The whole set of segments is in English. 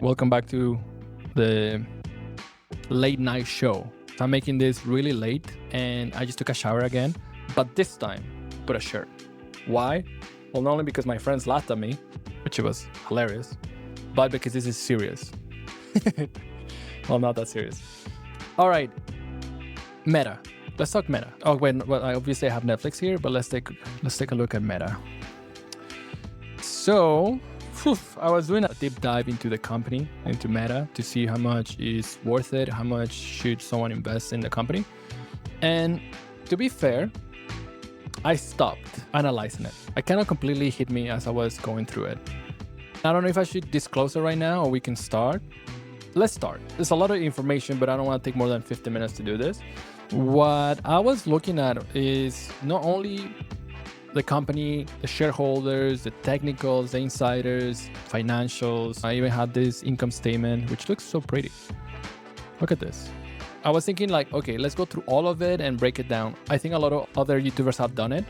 Welcome back to the late night show. So I'm making this really late and I just took a shower again, but this time put a shirt. Why? Well, not only because my friends laughed at me, which was hilarious, but because this is serious. Well, not that serious. All right, Meta. Let's talk Meta. Oh wait, well, I obviously have Netflix here, but let's take a look at Meta. So, I was doing a deep dive into the company, into Meta, to see how much is worth it, how much should someone invest in the company. And to be fair, I stopped analyzing it. I kind of completely hit me as I was going through it. I don't know if I should disclose it right now or we can start. Let's start. There's a lot of information, but I don't want to take more than 50 minutes to do this. What I was looking at is not only the company, the shareholders, the technicals, the insiders, financials. I even had this income statement, which looks so pretty. Look at this. I was thinking like, okay, let's go through all of it and break it down. I think a lot of other YouTubers have done it,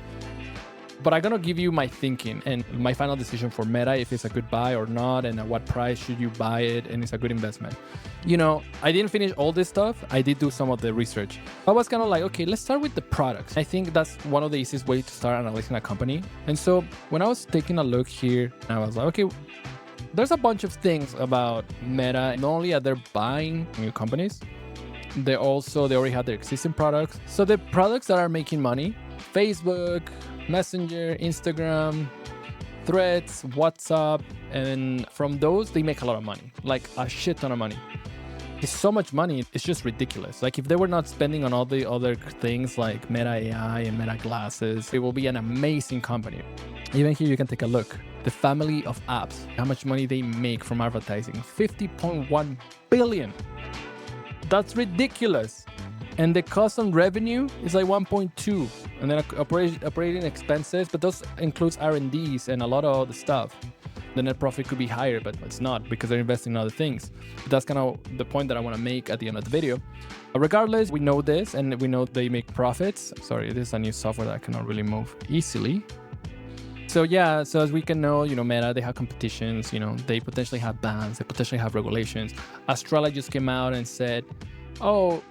but I'm gonna give you my thinking and my final decision for Meta, if it's a good buy or not, and at what price should you buy it, and it's a good investment. You know, I didn't finish all this stuff. I did do some of the research. I was kind of like, okay, let's start with the products. I think that's one of the easiest ways to start analyzing a company. And so when I was taking a look here, I was like, okay, there's a bunch of things about Meta. Not only are they buying new companies, they already have their existing products. So the products that are making money, Facebook, Messenger, Instagram, Threads, WhatsApp, and from those they make a lot of money, like a shit ton of money. It's so much money, it's just ridiculous. Like if they were not spending on all the other things like Meta AI and Meta glasses, it will be an amazing company. Even here you can take a look. The family of apps, how much money they make from advertising, 50.1 billion. That's ridiculous. And the cost on revenue is like 1.2, and then operating expenses, but those includes R&Ds and a lot of other stuff. The net profit could be higher, but it's not because they're investing in other things. But that's kind of the point that I want to make at the end of the video. Regardless, we know this and we know they make profits. Sorry, this is a new software that I cannot really move easily. So yeah, so as we can know, Meta, they have competitions, they potentially have bans, they potentially have regulations. Australia just came out and said, oh,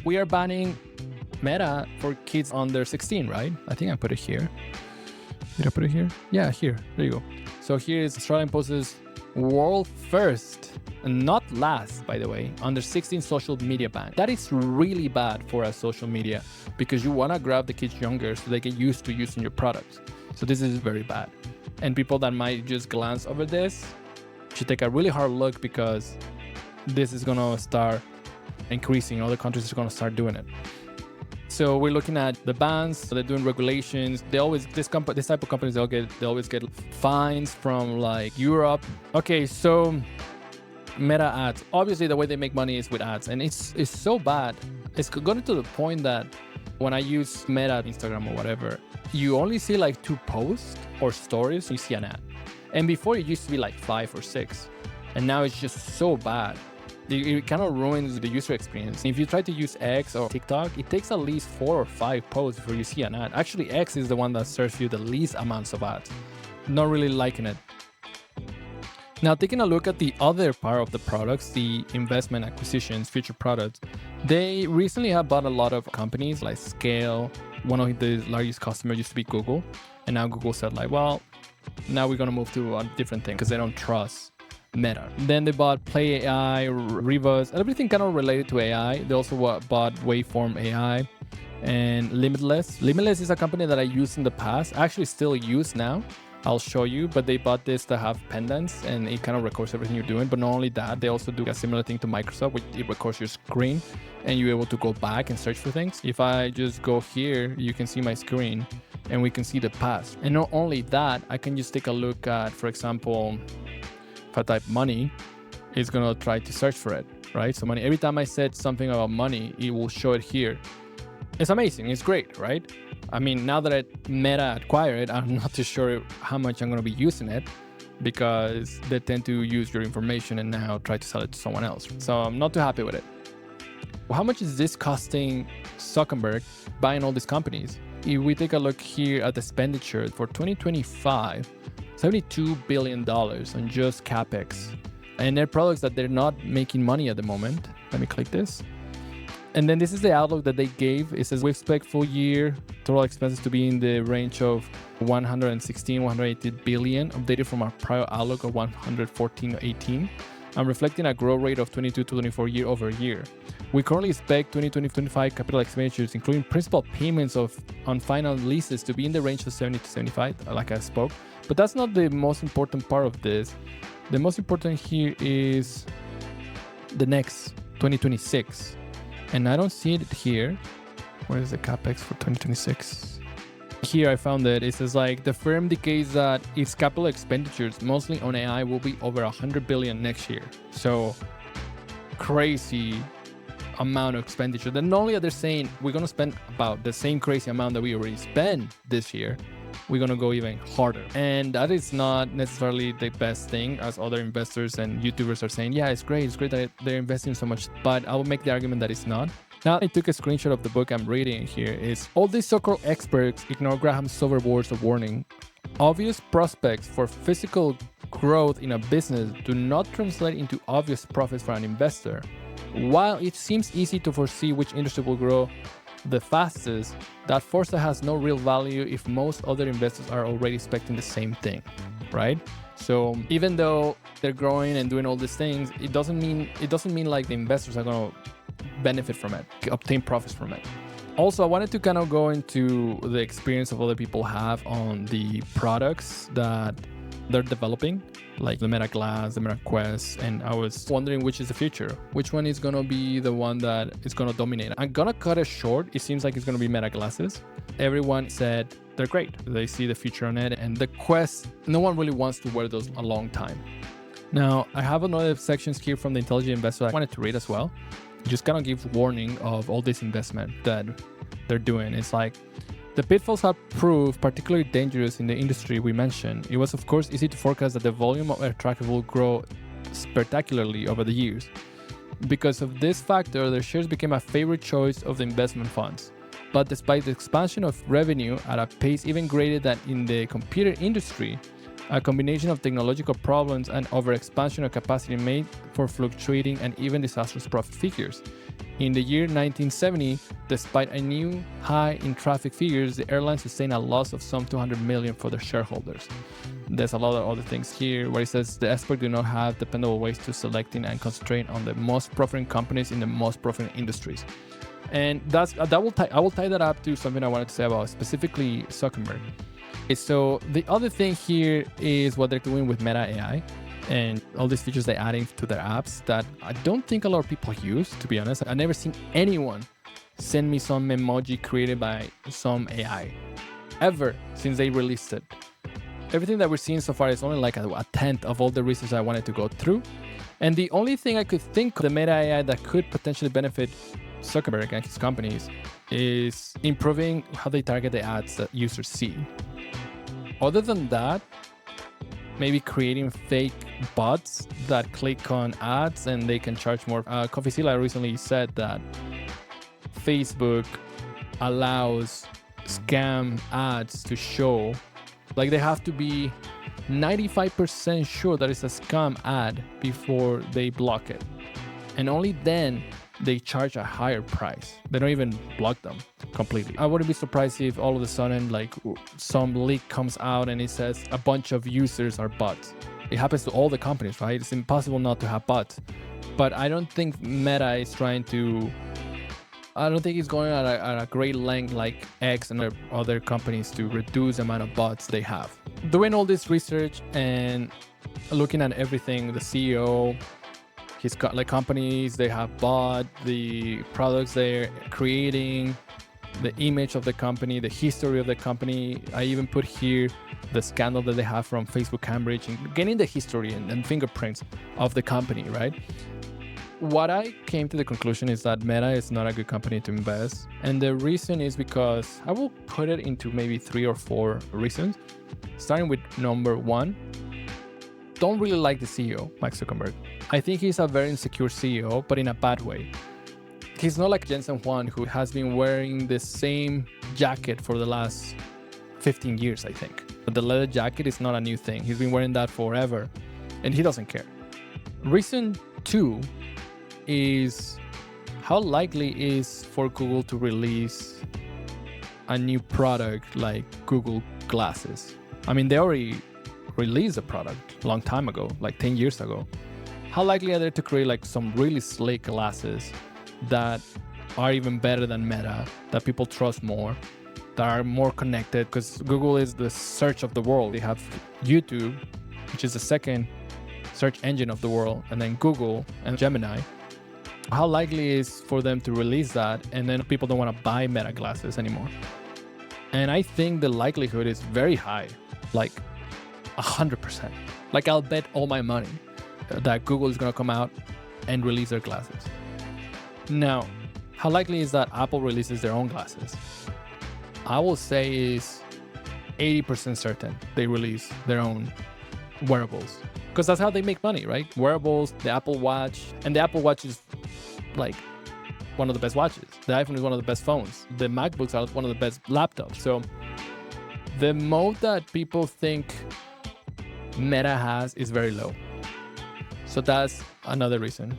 we are banning Meta for kids under 16, right? I think I put it here. Did I put it here? Yeah, here. There you go. So here is Australia imposes world first, and not last, by the way, under 16 social media ban. That is really bad for a social media because you want to grab the kids younger so they get used to using your products. So this is very bad. And people that might just glance over this should take a really hard look because this is going to start increasing. Other countries are going to start doing it. So we're looking at the bans. They're doing regulations. This type of companies, they always get fines from like Europe. Okay, so Meta ads. Obviously, the way they make money is with ads, and it's so bad. It's gotten to the point that when I use Meta, Instagram or whatever, you only see like 2 posts or stories. You see an ad, and before it used to be like 5 or 6, and now it's just so bad. It kind of ruins the user experience. If you try to use X or TikTok, it takes at least 4 or 5 posts before you see an ad. Actually, X is the one that serves you the least amounts of ads. Not really liking it. Now, taking a look at the other part of the products, the investment acquisitions, future products, they recently have bought a lot of companies like Scale. One of the largest customers used to be Google. And now Google said like, well, now we're going to move to a different thing because they don't trust Meta. Then they bought Play AI, Rebus, everything kind of related to AI. They also bought Waveform AI and Limitless. Limitless is a company that I used in the past. I actually still use now. I'll show you, but they bought this to have pendants and it kind of records everything you're doing. But not only that, they also do a similar thing to Microsoft, which it records your screen and you're able to go back and search for things. If I just go here, you can see my screen and we can see the past. And not only that, I can just take a look at, for example, if I type money, it's going to try to search for it, right? So money, every time I said something about money, it will show it here. It's amazing. It's great, right? I mean, now that Meta acquired it, I'm not too sure how much I'm going to be using it because they tend to use your information and now try to sell it to someone else. So I'm not too happy with it. How much is this costing Zuckerberg buying all these companies? If we take a look here at the expenditure for 2025, $72 billion on just CapEx. And they're products that they're not making money at the moment. Let me click this. And then this is the outlook that they gave. It says we expect full year total expenses to be in the range of 116, 180 billion, updated from our prior outlook of 114, 18. And reflecting a growth rate of 22 to 24 year over year. We currently expect 2020-25 capital expenditures, including principal payments on final leases, to be in the range of 70 to 75, like I spoke. But that's not the most important part of this. The most important here is the next 2026. And I don't see it here. Where is the capex for 2026? Here I found that it says like the firm indicates that its capital expenditures, mostly on AI, will be over 100 billion next year. So crazy amount of expenditure. Then not only are they saying we're going to spend about the same crazy amount that we already spent this year, we're going to go even harder. And that is not necessarily the best thing, as other investors and YouTubers are saying, yeah, it's great that they're investing so much, but I will make the argument that it's not. Now, I took a screenshot of the book I'm reading here. Is all these so-called experts ignore Graham's sober words of warning. Obvious prospects for physical growth in a business do not translate into obvious profits for an investor. While it seems easy to foresee which industry will grow the fastest, that foresight has no real value if most other investors are already expecting the same thing, right? So even though they're growing and doing all these things, it doesn't mean like the investors are going to benefit from it, obtain profits from it. Also, I wanted to kind of go into the experience of other people have on the products that they're developing, like the Meta Glass, the Meta Quest, and I was wondering which is the future. Which one is going to be the one that is going to dominate? I'm going to cut it short. It seems like it's going to be Meta Glasses. Everyone said they're great. They see the future on it. And the Quest, no one really wants to wear those a long time. Now, I have another sections here from the Intelligent Investor I wanted to read as well. Just kind of give warning of all this investment that they're doing. It's like, the pitfalls have proved particularly dangerous in the industry we mentioned. It was, of course, easy to forecast that the volume of air traffic will grow spectacularly over the years. Because of this factor, their shares became a favorite choice of the investment funds. But despite the expansion of revenue at a pace even greater than in the computer industry, a combination of technological problems and overexpansion of capacity made for fluctuating and even disastrous profit figures. In the year 1970, despite a new high in traffic figures, the airline sustained a loss of some 200 million for their shareholders. There's a lot of other things here where it says the experts do not have dependable ways to selecting and concentrate on the most profiting companies in the most profiting industries. And I will tie that up to something I wanted to say about specifically Zuckerberg. So the other thing here is what they're doing with Meta AI and all these features they're adding to their apps that I don't think a lot of people use, to be honest. I've never seen anyone send me some emoji created by some AI ever since they released it. Everything that we're seeing so far is only like a tenth of all the research I wanted to go through. And the only thing I could think of the Meta AI that could potentially benefit Zuckerberg and his companies is improving how they target the ads that users see. Other than that, maybe creating fake bots that click on ads and they can charge more. Coffeezilla recently said that Facebook allows scam ads to show. Like they have to be 95% sure that it's a scam ad before they block it. And only then they charge a higher price. They don't even block them completely. I wouldn't be surprised if all of a sudden like some leak comes out and it says a bunch of users are bots. It happens to all the companies, right? It's impossible not to have bots. But I don't think Meta is trying to... I don't think it's going at a great length like X and other companies to reduce the amount of bots they have. Doing all this research and looking at everything, the CEO, his companies they have bought, the products they're creating, the image of the company, the history of the company. I even put here the scandal that they have from Facebook Cambridge and getting the history and fingerprints of the company, right? What I came to the conclusion is that Meta is not a good company to invest. And the reason is because I will put it into maybe 3 or 4 reasons. Starting with number 1, don't really like the CEO, Mark Zuckerberg. I think he's a very insecure CEO, but in a bad way. He's not like Jensen Huang, who has been wearing the same jacket for the last 15 years, I think. But the leather jacket is not a new thing. He's been wearing that forever, and he doesn't care. Reason two is how likely is for Google to release a new product like Google Glasses. I mean, they already released a product a long time ago, like 10 years ago. How likely are they to create like some really slick glasses that are even better than Meta, that people trust more, that are more connected? Because Google is the search of the world. They have YouTube, which is the second search engine of the world, and then Google and Gemini. How likely is for them to release that and then people don't want to buy Meta glasses anymore? And I think the likelihood is very high, like 100%. Like I'll bet all my money that Google is going to come out and release their glasses. Now, how likely is that Apple releases their own glasses? I will say is 80% certain they release their own wearables, because that's how they make money, right? Wearables, the Apple Watch, and the Apple Watch is like one of the best watches. The iPhone is one of the best phones. The MacBooks are one of the best laptops. So the moat that people think Meta has is very low. So that's another reason.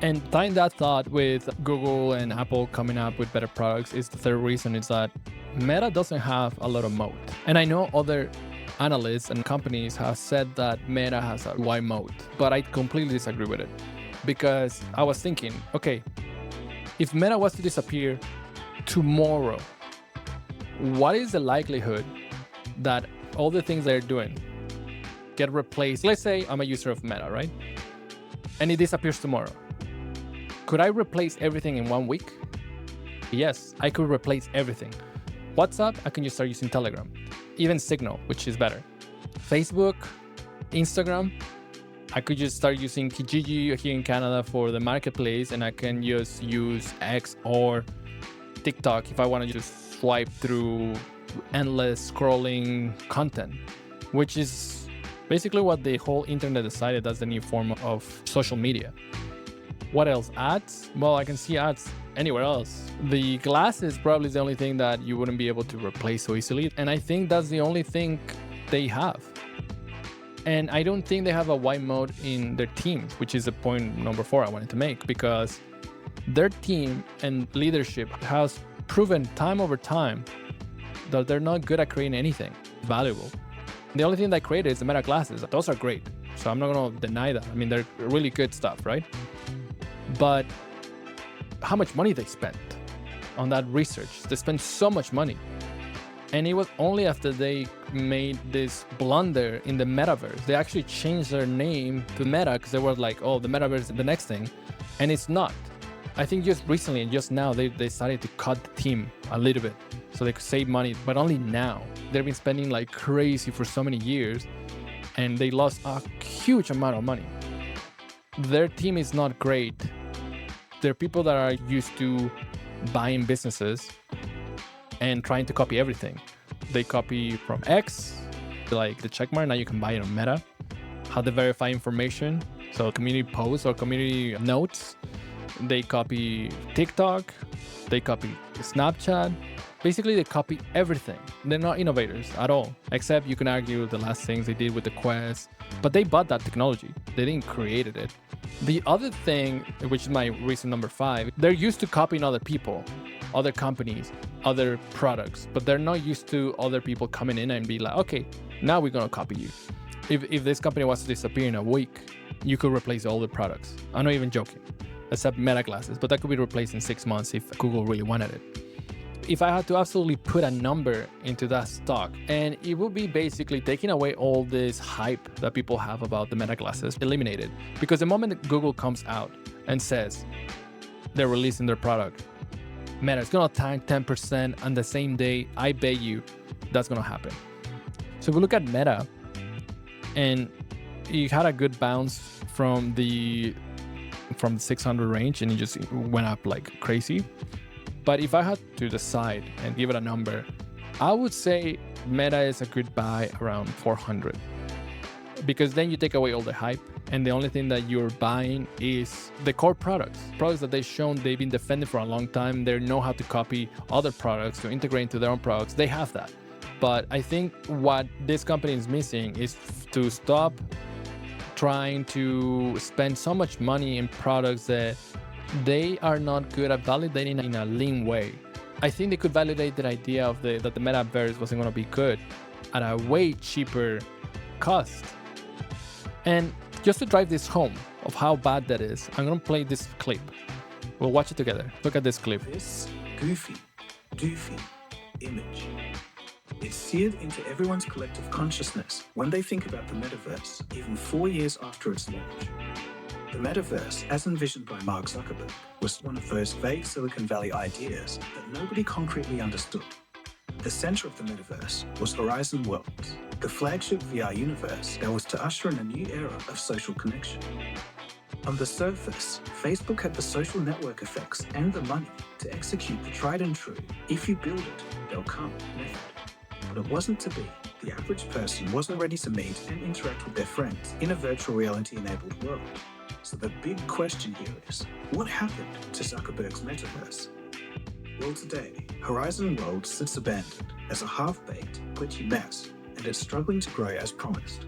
And tying that thought with Google and Apple coming up with better products is the third reason, is that Meta doesn't have a lot of moat. And I know other analysts and companies have said that Meta has a wide moat, but I completely disagree with it. Because I was thinking, okay, if Meta was to disappear tomorrow, what is the likelihood that all the things they're doing get replaced? Let's say I'm a user of Meta, right? And it disappears tomorrow. Could I replace everything in 1 week? Yes, I could replace everything. WhatsApp, I can just start using Telegram. Even Signal, which is better. Facebook, Instagram, I could just start using Kijiji here in Canada for the marketplace, and I can just use X or TikTok if I want to just swipe through endless scrolling content, which is basically what the whole internet decided that's the new form of social media. What else? Ads? Well, I can see ads anywhere else. The glasses probably is the only thing that you wouldn't be able to replace so easily. And I think that's the only thing they have. And I don't think they have a wide moat in their team, which is the point number 4 I wanted to make, because their team and leadership has proven time over time that they're not good at creating anything valuable. The only thing they created is the Meta glasses. Those are great. So I'm not going to deny that. I mean, they're really good stuff, right? But how much money they spent on that research? They spent so much money. And it was only after they made this blunder in the metaverse. They actually changed their name to Meta because they were like, oh, the metaverse is the next thing. And it's not. I think just recently and just now, they decided to cut the team a little bit so they could save money, but only now. They've been spending like crazy for so many years, and they lost a huge amount of money. Their team is not great. They're people that are used to buying businesses and trying to copy everything. They copy from X, like the checkmark, now you can buy it on Meta. How to verify information, so community posts or community notes. They copy TikTok, they copy Snapchat. Basically, they copy everything. They're not innovators at all, except you can argue the last things they did with the Quest, but they bought that technology. They didn't create it. The other thing, which is my reason number 5, they're used to copying other people, other companies, other products, but they're not used to other people coming in and be like, okay, now we're going to copy you. If this company was to disappear in a week, you could replace all the products. I'm not even joking, except Meta glasses, but that could be replaced in 6 months if Google really wanted it. If I had to absolutely put a number into that stock, and it would be basically taking away all this hype that people have about the Meta glasses, eliminated. Because the moment that Google comes out and says they're releasing their product, Meta is going to tank 10% on the same day, I bet you that's going to happen. So if we look at Meta, and it had a good bounce from the 600 range, and it just went up like crazy. But if I had to decide and give it a number, I would say Meta is a good buy around 400. Because then you take away all the hype, and the only thing that you're buying is the core products that they've shown they've been defending for a long time. They know how to copy other products to integrate into their own products. They have that. But I think what this company is missing is to stop trying to spend so much money in products that they are not good at validating in a lean way. I think they could validate the idea of that the metaverse wasn't going to be good at a way cheaper cost. And just to drive this home of how bad that is, I'm going to play this clip. We'll watch it together. Look at this clip. This goofy, doofy image. It's seared into everyone's collective consciousness when they think about the metaverse, even 4 years after its launch. The metaverse, as envisioned by Mark Zuckerberg, was one of those vague Silicon Valley ideas that nobody concretely understood. The center of the metaverse was Horizon Worlds, the flagship VR universe that was to usher in a new era of social connection. On the surface, Facebook had the social network effects and the money to execute the tried and true, if you build it, they'll come method. But it wasn't to be. The average person wasn't ready to meet and interact with their friends in a virtual reality-enabled world. So the big question here is, what happened to Zuckerberg's metaverse? Well, today, Horizon Worlds sits abandoned as a half-baked, glitchy mess, and it's struggling to grow as promised.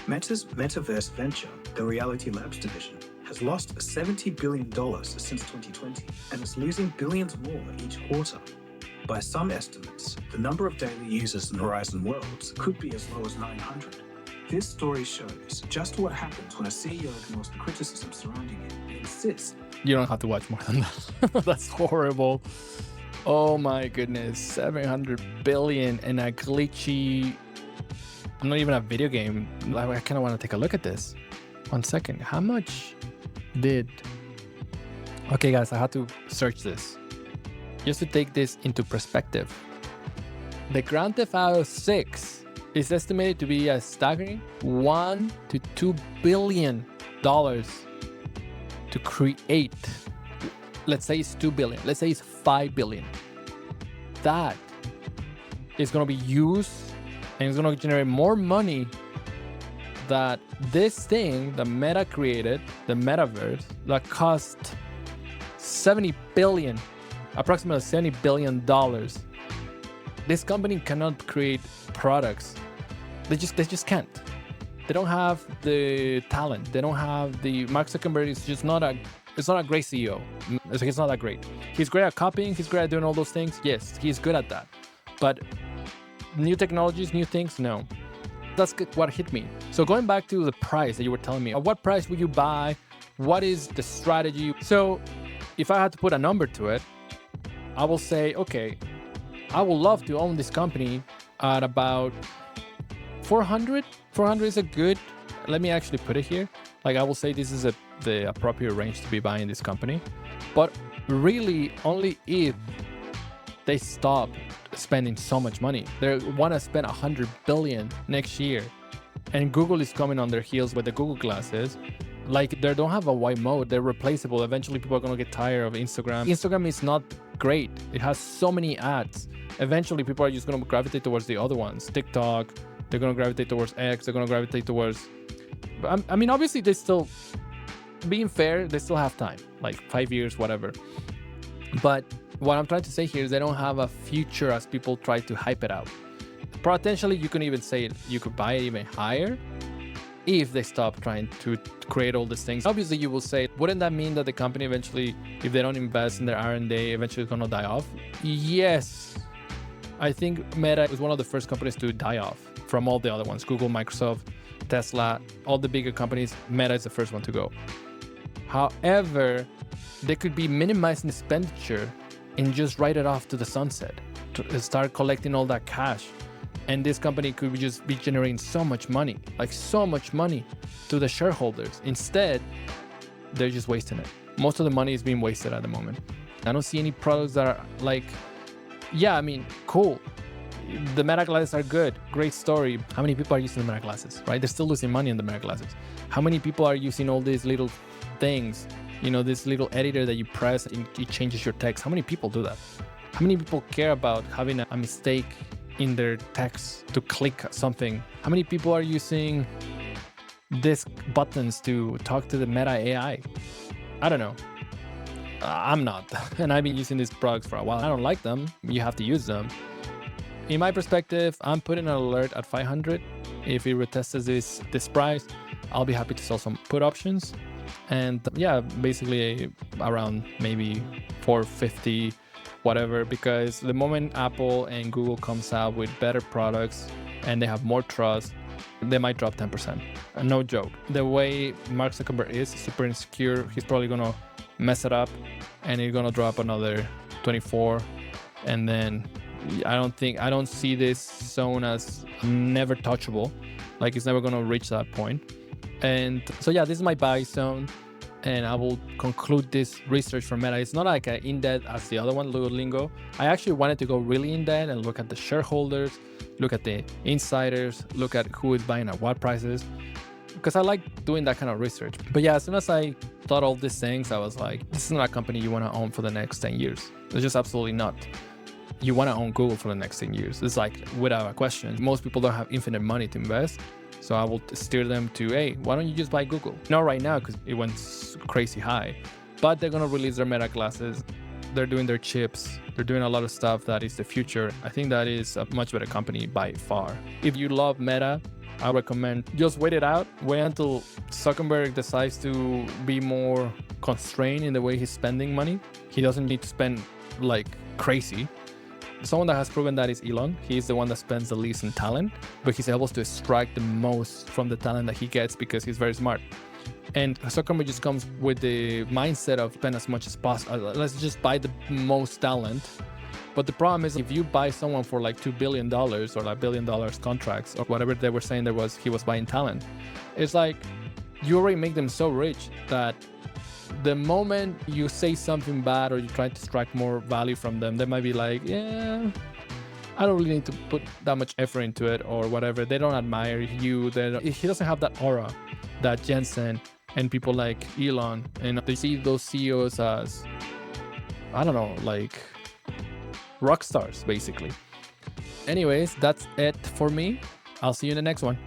Meta's metaverse venture, the Reality Labs division, has lost $70 billion since 2020, and is losing billions more each quarter. By some estimates, the number of daily users in Horizon Worlds could be as low as 900. This story shows just what happens when a CEO ignores the criticism surrounding it and insists. You don't have to watch more than that. That's horrible. Oh my goodness. 700 billion in a glitchy, not even a video game. I kind of want to take a look at this. 1 second. How much did... Okay, guys, I had to search this. Just to take this into perspective. The Grand Theft Auto 6 is estimated to be a staggering $1 to $2 billion to create. Let's say it's 2 billion. Let's say it's 5 billion. That is going to be used and it's going to generate more money that this thing that Meta created, the metaverse, that cost 70 billion, approximately $70 billion. This company cannot create products. They just can't. They don't have the talent. They don't have the... Mark Zuckerberg is just not a... It's not a great CEO. It's not that great. He's great at copying. He's great at doing all those things. Yes, he's good at that. But new technologies, new things, no. That's what hit me. So going back to the price that you were telling me, at what price would you buy? What is the strategy? So if I had to put a number to it, I will say, okay, I would love to own this company at about 400. 400 is a good, let me actually put it here. Like I will say this is the appropriate range to be buying this company. But really only if they stop spending so much money. They want to spend 100 billion next year. And Google is coming on their heels with the Google glasses. Like they don't have a white moat. They're replaceable. Eventually people are going to get tired of Instagram. Instagram is not great. It has so many ads. Eventually people are just going to gravitate towards the other ones. TikTok, they're going to gravitate towards X. They're going to gravitate towards... I mean, obviously they still... Being fair, they still have time. Like 5 years, whatever. But what I'm trying to say here is they don't have a future as people try to hype it out. Potentially, you can even say you could buy it even higher if they stop trying to create all these things. Obviously, you will say, wouldn't that mean that the company eventually, if they don't invest in their R&D, eventually it's going to die off? Yes. I think Meta is one of the first companies to die off from all the other ones. Google, Microsoft, Tesla, all the bigger companies, Meta is the first one to go. However, they could be minimizing expenditure and just write it off to the sunset, to start collecting all that cash. And this company could just be generating so much money, like so much money to the shareholders. Instead, they're just wasting it. Most of the money is being wasted at the moment. I don't see any products that are like, yeah, I mean, cool. The Meta glasses are good. Great story. How many people are using the Meta glasses, right? They're still losing money on the Meta glasses. How many people are using all these little things? You know, this little editor that you press and it changes your text. How many people do that? How many people care about having a mistake in their text to click something? How many people are using these buttons to talk to the Meta AI? I don't know. I'm not. And I've been using these products for a while. I don't like them. You have to use them. In my perspective, I'm putting an alert at 500 if it retests this price. I'll be happy to sell some put options. And yeah, basically around maybe 450, whatever, because the moment Apple and Google comes out with better products and they have more trust, they might drop 10%. No joke. The way Mark Zuckerberg is super insecure, he's probably gonna mess it up and he's gonna drop another 24. And then I don't see this zone as never touchable. Like it's never gonna reach that point. And so yeah, this is my buy zone. And I will conclude this research from Meta. It's not like an in-depth as the other one, Duolingo. I actually wanted to go really in-depth and look at the shareholders, look at the insiders, look at who is buying at what prices, because I like doing that kind of research. But yeah, as soon as I thought all these things, I was like, this is not a company you want to own for the next 10 years. It's just absolutely not. You want to own Google for the next 10 years. It's like, without a question. Most people don't have infinite money to invest. So I will steer them to, hey, why don't you just buy Google? Not right now because it went crazy high, but they're going to release their Meta glasses. They're doing their chips. They're doing a lot of stuff that is the future. I think that is a much better company by far. If you love Meta, I recommend just wait it out. Wait until Zuckerberg decides to be more constrained in the way he's spending money. He doesn't need to spend like crazy. Someone that has proven that is Elon. He's the one that spends the least in talent, but he's able to extract the most from the talent that he gets because he's very smart. And Zuckerberg just comes with the mindset of spend as much as possible. Let's just buy the most talent. But the problem is if you buy someone for like $2 billion or like $1 billion contracts or whatever they were saying he was buying talent, it's like you already make them so rich that the moment you say something bad or you try to extract more value from them, they might be like, yeah, I don't really need to put that much effort into it or whatever. They don't admire you. He doesn't have that aura that Jensen and people like Elon, and they see those CEOs as, I don't know, like rock stars, basically. Anyways, that's it for me. I'll see you in the next one.